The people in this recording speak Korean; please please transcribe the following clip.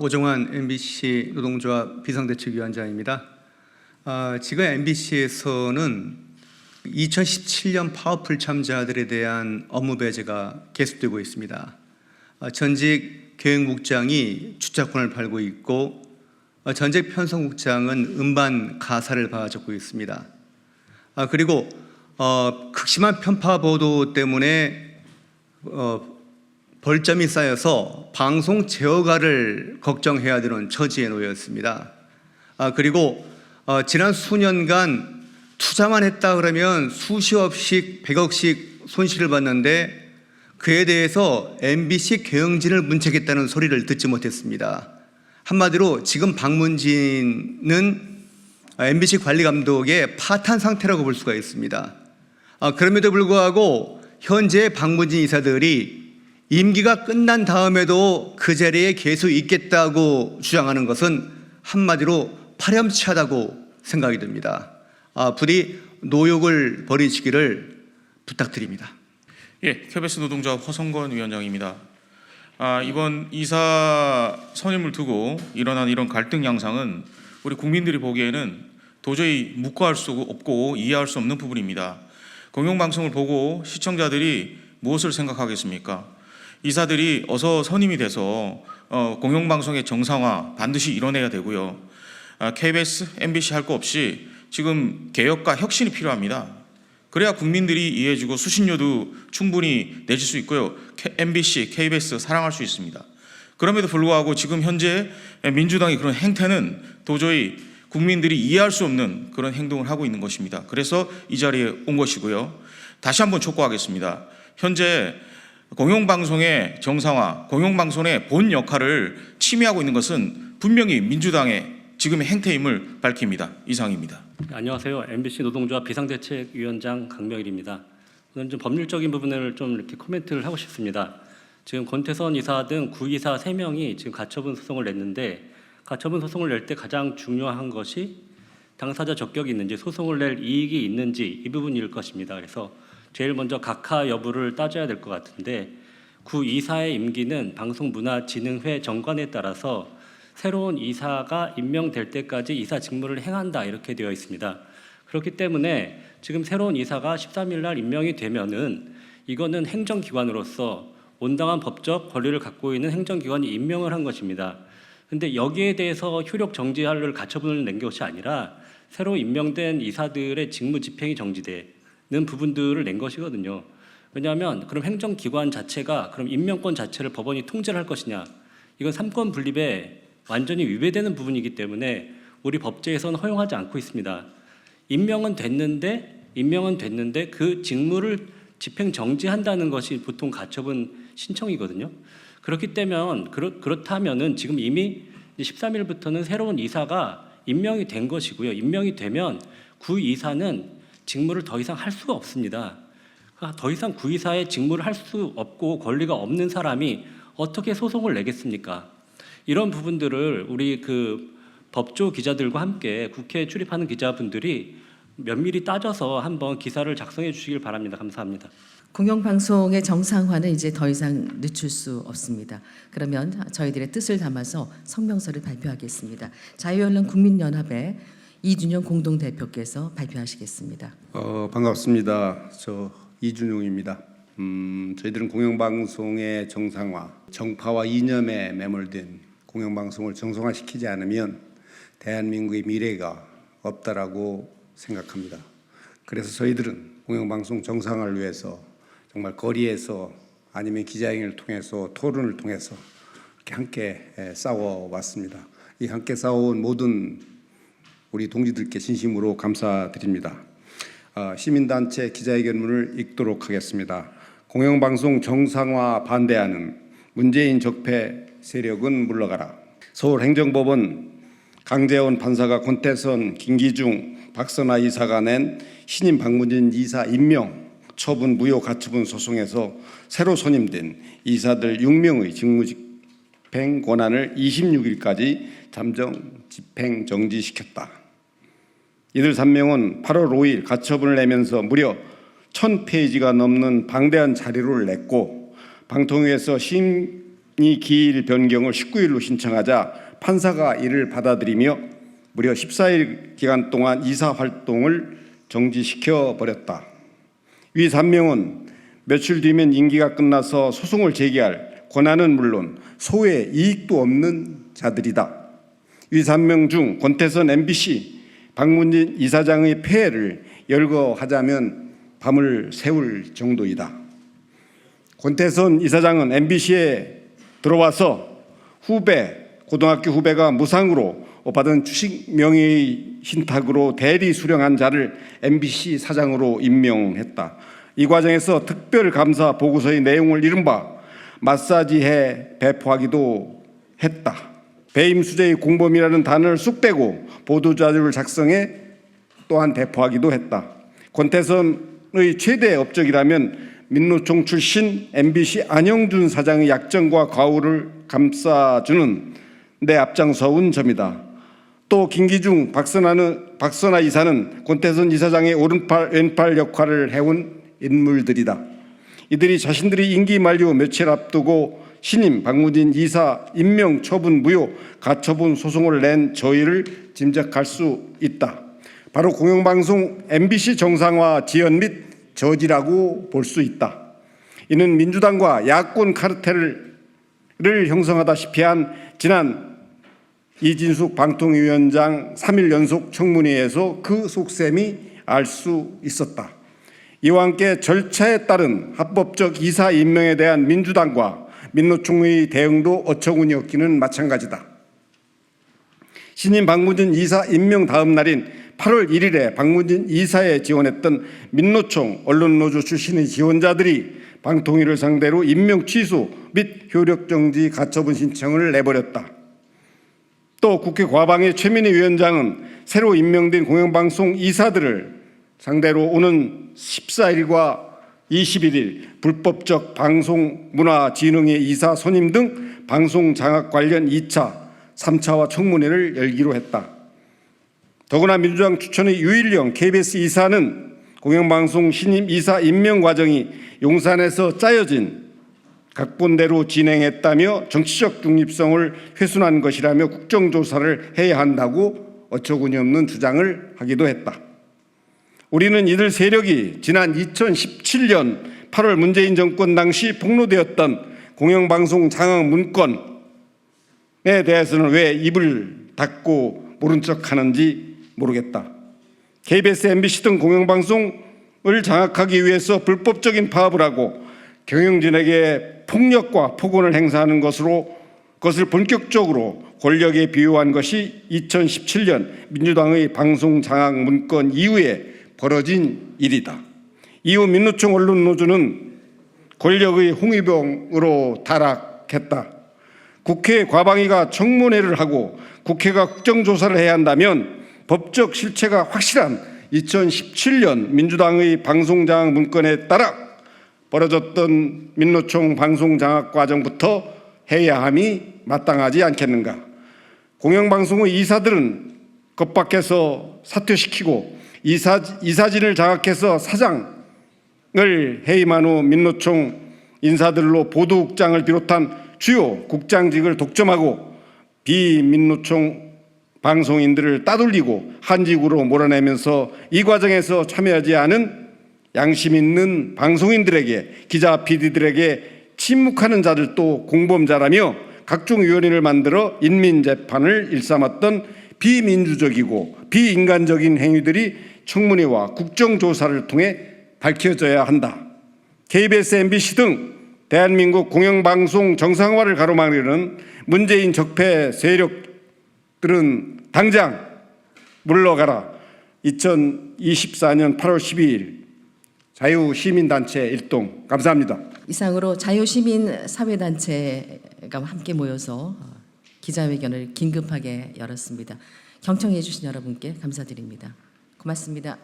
오정환 MBC 노동조합 비상대책위원장입니다. 지금 MBC에서는 2017년 파워풀 참자들에 대한 업무 배제가 계속되고 있습니다. 전직 교육국장이 주차권을 팔고 있고 전직 편성국장은 음반 가사를 받아적고 있습니다. 그리고 극심한 편파 보도 때문에 벌점이 쌓여서 방송 제어가를 걱정해야 되는 처지에 놓였습니다. 그리고 지난 수년간 투자만 했다 그러면 수십억씩, 100억씩 손실을 봤는데 그에 대해서 MBC 경영진을 문책했다는 소리를 듣지 못했습니다. 한마디로 지금 박문진은 MBC 관리감독의 파탄 상태라고 볼 수가 있습니다. 그럼에도 불구하고 현재 박문진 이사들이 임기가 끝난 다음에도 그 자리에 계속 있겠다고 주장하는 것은 한마디로 파렴치하다고 생각이 듭니다. 부디 노욕을 버리시기를 부탁드립니다. KBS 노동조합 허성건 위원장입니다. 이번 이사 선임을 두고 일어난 이런 갈등 양상은 우리 국민들이 보기에는 도저히 묵과할 수 없고 이해할 수 없는 부분입니다. 공영방송을 보고 시청자들이 무엇을 생각하겠습니까? 이사들이 어서 선임이 돼서 공영방송의 정상화 반드시 이뤄내야 되고요. KBS, MBC 할 거 없이 지금 개혁과 혁신이 필요합니다. 그래야 국민들이 이해해주고 수신료도 충분히 내줄 수 있고요. MBC, KBS 사랑할 수 있습니다. 그럼에도 불구하고 지금 현재 민주당의 그런 행태는 도저히 국민들이 이해할 수 없는 그런 행동을 하고 있는 것입니다. 그래서 이 자리에 온 것이고요. 다시 한번 촉구하겠습니다. 현재 공영방송의 정상화, 공영방송의 본 역할을 침해하고 있는 것은 분명히 민주당의 지금의 행태임을 밝힙니다. 이상입니다. 안녕하세요. MBC 노동조합 비상대책위원장 강명일입니다. 오늘 좀 법률적인 부분을 좀 이렇게 코멘트를 하고 싶습니다. 지금 권태선 이사 등 구이사 3명이 지금 가처분 소송을 냈는데 가처분 소송을 낼 때 가장 중요한 것이 당사자 적격이 있는지 소송을 낼 이익이 있는지 이 부분일 것입니다. 그래서 제일 먼저 각하 여부를 따져야 될 것 같은데 구이사의 임기는 방송문화진흥회 정관에 따라서 새로운 이사가 임명될 때까지 이사 직무를 행한다 이렇게 되어 있습니다. 그렇기 때문에 지금 새로운 이사가 13일 날 임명이 되면은 이거는 행정기관으로서 온당한 법적 권리를 갖고 있는 행정기관이 임명을 한 것입니다. 그런데 여기에 대해서 효력 정지를 가처분을 낸 것이 아니라 새로 임명된 이사들의 직무 집행이 정지되는 부분들을 낸 것이거든요. 왜냐하면 그럼 행정기관 자체가 그럼 임명권 자체를 법원이 통제를 할 것이냐? 이건 삼권 분립에 완전히 위배되는 부분이기 때문에 우리 법제에서는 허용하지 않고 있습니다. 임명은 됐는데 그 직무를 집행 정지한다는 것이 보통 가처분 신청이거든요. 그렇기 때문에 그렇다면은 지금 이미 13일부터는 새로운 이사가 임명이 된 것이고요. 임명이 되면 구이사는 직무를 더 이상 할 수가 없습니다. 더 이상 구이사의 직무를 할 수 없고 권리가 없는 사람이 어떻게 소송을 내겠습니까? 이런 부분들을 우리 그 법조 기자들과 함께 국회에 출입하는 기자분들이 면밀히 따져서 한번 기사를 작성해 주시길 바랍니다. 감사합니다. 공영방송의 정상화는 이제 더 이상 늦출 수 없습니다. 그러면 저희들의 뜻을 담아서 성명서를 발표하겠습니다. 자유연령 국민연합의 이준용 공동대표께서 발표하시겠습니다. 반갑습니다. 저 이준용입니다. 저희들은 공영방송의 정상화, 정파와 이념에 매몰된 공영방송을 정상화시키지 않으면 대한민국의 미래가 없다라고 생각합니다. 그래서 저희들은 공영방송 정상화를 위해서 정말 거리에서 아니면 기자회견을 통해서 토론을 통해서 이렇게 함께 싸워왔습니다. 이 함께 싸워온 모든 우리 동지들께 진심으로 감사드립니다. 시민단체 기자회견문을 읽도록 하겠습니다. 공영방송 정상화 반대하는 문재인 적폐 세력은 물러가라. 서울행정법원 강재원 판사가 권태선, 김기중, 박선아 이사가 낸 신임 박문진 이사 임명 처분 무효 가처분 소송에서 새로 선임된 이사들 6명의 직무 집행 권한을 26일까지 잠정 집행 정지시켰다. 이들 3명은 8월 5일 가처분을 내면서 무려 1000페이지가 넘는 방대한 자료를 냈고 방통위에서 심의 기일 변경을 19일로 신청하자 판사가 이를 받아들이며 무려 14일 기간 동안 이사 활동을 정지시켜 버렸다. 위 3명은 며칠 뒤면 임기가 끝나서 소송을 제기할 권한은 물론 소외 이익도 없는 자들이다. 위 3명 중 권태선 MBC 박문진 이사장의 폐해를 열거하자면 밤을 새울 정도이다. 권태선 이사장은 MBC에 들어와서 고등학교 후배가 무상으로 받은 주식 명의의 신탁으로 대리 수령한 자를 MBC 사장으로 임명했다. 이 과정에서 특별감사 보고서의 내용을 이른바 마사지해 배포하기도 했다. 배임 수재의 공범이라는 단어를 쑥 빼고 보도자료를 작성해 또한 배포하기도 했다. 권태선의 최대 업적이라면 민노총 출신 MBC 안영준 사장의 약점과 과오를 감싸주는 데 앞장서온 점이다. 또 김기중, 박선아 이사는 권태선 이사장의 오른팔, 왼팔 역할을 해온 인물들이다. 이들이 자신들이 임기 만료 며칠 앞두고 신임 박문진 이사 임명 처분 무효 가처분 소송을 낸 저희를 짐작할 수 있다. 바로 공영방송 MBC 정상화 지연 및 저지라고 볼 수 있다. 이는 민주당과 야권 카르텔을 형성하다시피 한 지난 이진숙 방통위원장 3일 연속 청문회에서 그 속셈이 알 수 있었다. 이와 함께 절차에 따른 합법적 이사 임명에 대한 민주당과 민노총의 대응도 어처구니 없기는 마찬가지다. 신임 박문진 이사 임명 다음 날인 8월 1일에 박문진 이사에 지원했던 민노총 언론노조 출신의 지원자들이 방통위를 상대로 임명 취소 및 효력정지 가처분 신청을 내버렸다. 또 국회 과방의 최민희 위원장은 새로 임명된 공영방송 이사들을 상대로 오는 14일과 21일 불법적 방송문화진흥회 이사 선임 등 방송 장악 관련 2차, 3차와 청문회를 열기로 했다. 더구나 민주당 추천의 유일령 KBS 이사는 공영방송 신임 이사 임명 과정이 용산에서 짜여진 각본대로 진행했다며 정치적 중립성을 훼손한 것이라며 국정조사를 해야 한다고 어처구니 없는 주장을 하기도 했다. 우리는 이들 세력이 지난 2017년 8월 문재인 정권 당시 폭로되었던 공영방송 장악 문건에 대해서는 왜 입을 닫고 모른 척하는지 모르겠다. KBS, MBC 등 공영방송을 장악하기 위해서 불법적인 파업을 하고 경영진에게 폭력과 폭언을 행사하는 것을 본격적으로 권력에 비유한 것이 2017년 민주당의 방송 장악 문건 이후에 벌어진 일이다. 이후 민노총 언론노조는 권력의 홍위병으로 타락했다. 국회 과방위가 청문회를 하고 국회가 국정조사를 해야 한다면 법적 실체가 확실한 2017년 민주당의 방송장악 문건에 따라 벌어졌던 민노총 방송장악 과정부터 해야 함이 마땅하지 않겠는가. 공영방송의 이사들은 겁박해서 사퇴시키고 이사진을 장악해서 사장을 해임한 후 민노총 인사들로 보도국장을 비롯한 주요 국장직을 독점하고 비민노총 방송인들을 따돌리고 한직으로 몰아내면서 이 과정에서 참여하지 않은 양심 있는 방송인들에게, 기자, PD들에게 침묵하는 자들도 공범자라며 각종 위원회를 만들어 인민재판을 일삼았던 비민주적이고 비인간적인 행위들이 청문회와 국정조사를 통해 밝혀져야 한다. KBS, MBC 등 대한민국 공영방송 정상화를 가로막으려는 문재인 적폐 세력들은 당장 물러가라. 2024년 8월 12일 자유시민단체 일동 감사합니다. 이상으로 자유시민사회단체가 함께 모여서 기자회견을 긴급하게 열었습니다. 경청해 주신 여러분께 감사드립니다. 고맙습니다.